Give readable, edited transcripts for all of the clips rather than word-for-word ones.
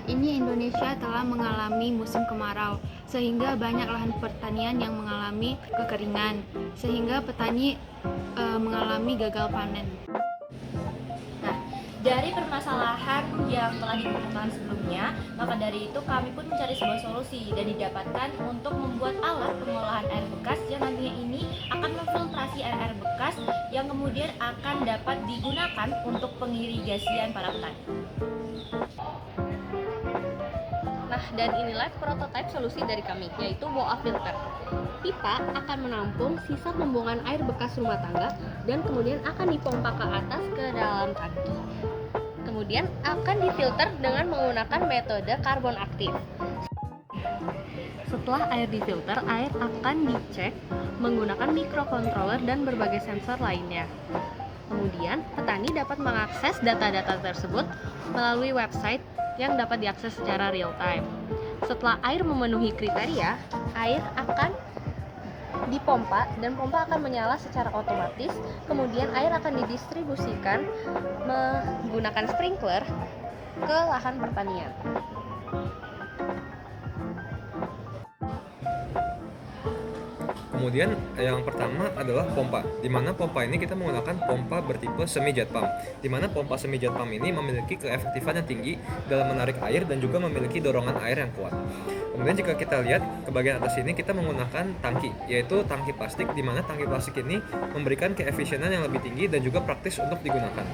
Saat ini Indonesia telah mengalami musim kemarau, sehingga banyak lahan pertanian yang mengalami kekeringan, sehingga petani mengalami gagal panen. Nah, dari permasalahan yang telah ditemukan sebelumnya, maka dari itu kami pun mencari sebuah solusi dan didapatkan untuk membuat alat pengolahan air bekas yang nantinya ini akan memfiltrasi air bekas yang kemudian akan dapat digunakan untuk pengirigasian para petani. Nah, dan inilah prototipe solusi dari kami, yaitu WOA filter. Pipa akan menampung sisa pembuangan air bekas rumah tangga dan kemudian akan dipompa ke atas ke dalam tangki. Kemudian akan difilter dengan menggunakan metode karbon aktif. Setelah air difilter, air akan dicek menggunakan microcontroller dan berbagai sensor lainnya. Kemudian, petani dapat mengakses data-data tersebut melalui website yang dapat diakses secara real time. Setelah air memenuhi kriteria, air akan dipompa dan pompa akan menyala secara otomatis. Kemudian air akan didistribusikan menggunakan sprinkler ke lahan pertanian. Kemudian yang pertama adalah pompa, di mana pompa ini kita menggunakan pompa bertipe semi jet pump, di mana pompa semi jet pump ini memiliki keefektifan yang tinggi dalam menarik air dan juga memiliki dorongan air yang kuat. Kemudian jika kita lihat ke bagian atas ini, kita menggunakan tangki, yaitu tangki plastik, di mana tangki plastik ini memberikan keefisienan yang lebih tinggi dan juga praktis untuk digunakan.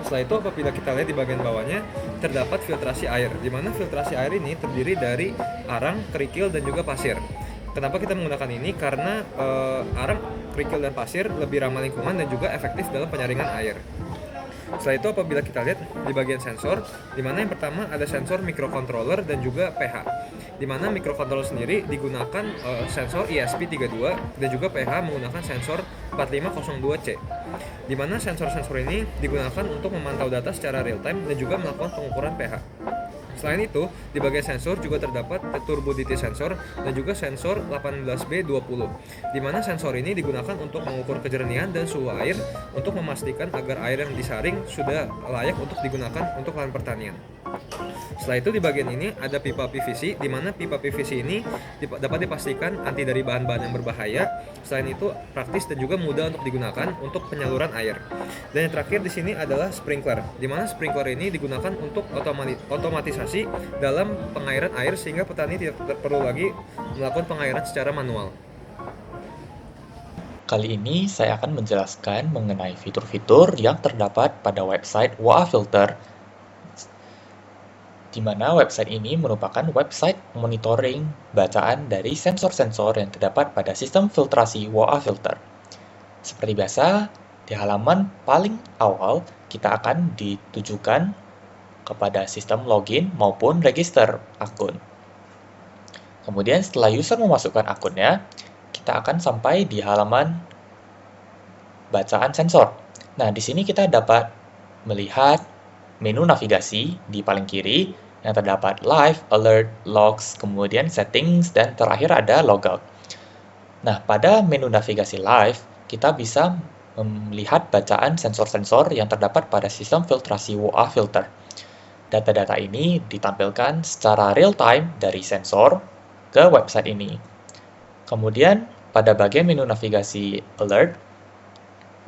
Setelah itu, apabila kita lihat di bagian bawahnya, terdapat filtrasi air, di mana filtrasi air ini terdiri dari arang, kerikil, dan juga pasir. Kenapa kita menggunakan ini? Karena arang, kerikil, dan pasir lebih ramah lingkungan dan juga efektif dalam penyaringan air. Setelah itu, apabila kita lihat di bagian sensor, di mana yang pertama ada sensor microcontroller dan juga pH. Di mana microcontroller sendiri digunakan sensor ESP32 dan juga pH menggunakan sensor 4502C. Di mana sensor-sensor ini digunakan untuk memantau data secara real time dan juga melakukan pengukuran pH. Selain itu, di bagian sensor juga terdapat turbidity sensor dan juga sensor 18B20, di mana sensor ini digunakan untuk mengukur kejernihan dan suhu air untuk memastikan agar air yang disaring sudah layak untuk digunakan untuk lahan pertanian. Setelah itu di bagian ini ada pipa PVC, di mana pipa PVC ini dapat dipastikan anti dari bahan-bahan yang berbahaya. Selain itu praktis dan juga mudah untuk digunakan untuk penyaluran air. Dan yang terakhir di sini adalah sprinkler, di mana sprinkler ini digunakan untuk otomatisasi dalam pengairan air sehingga petani tidak perlu lagi melakukan pengairan secara manual. Kali ini saya akan menjelaskan mengenai fitur-fitur yang terdapat pada website WOA Filter, di mana website ini merupakan website monitoring bacaan dari sensor-sensor yang terdapat pada sistem filtrasi WOA Filter. Seperti biasa, di halaman paling awal kita akan ditujukan kepada sistem login maupun register akun. Kemudian setelah user memasukkan akunnya, kita akan sampai di halaman bacaan sensor. Nah, di sini kita dapat melihat menu navigasi di paling kiri yang terdapat live, alert, logs, kemudian settings, dan terakhir ada logout. Nah, pada menu navigasi live, kita bisa melihat bacaan sensor-sensor yang terdapat pada sistem filtrasi WOA Filter. Data-data ini ditampilkan secara real-time dari sensor ke website ini. Kemudian, pada bagian menu navigasi alert,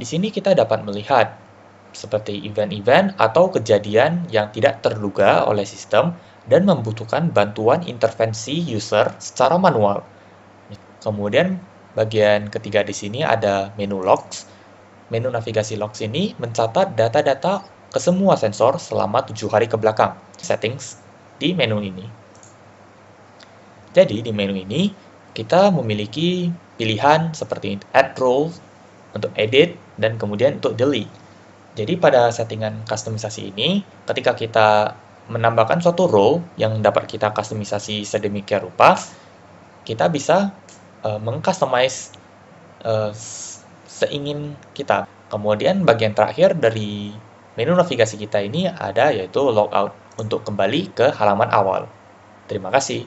di sini kita dapat melihat seperti event-event atau kejadian yang tidak terduga oleh sistem dan membutuhkan bantuan intervensi user secara manual. Kemudian bagian ketiga di sini ada menu logs. Menu navigasi logs ini mencatat data-data ke semua sensor selama 7 hari ke belakang. Settings di menu ini. Jadi di menu ini kita memiliki pilihan seperti add role untuk edit dan kemudian untuk delete. Jadi pada settingan kustomisasi ini, ketika kita menambahkan suatu role yang dapat kita kustomisasi sedemikian rupa, kita bisa mengcustomize seingin kita. Kemudian bagian terakhir dari menu navigasi kita ini ada yaitu logout untuk kembali ke halaman awal. Terima kasih.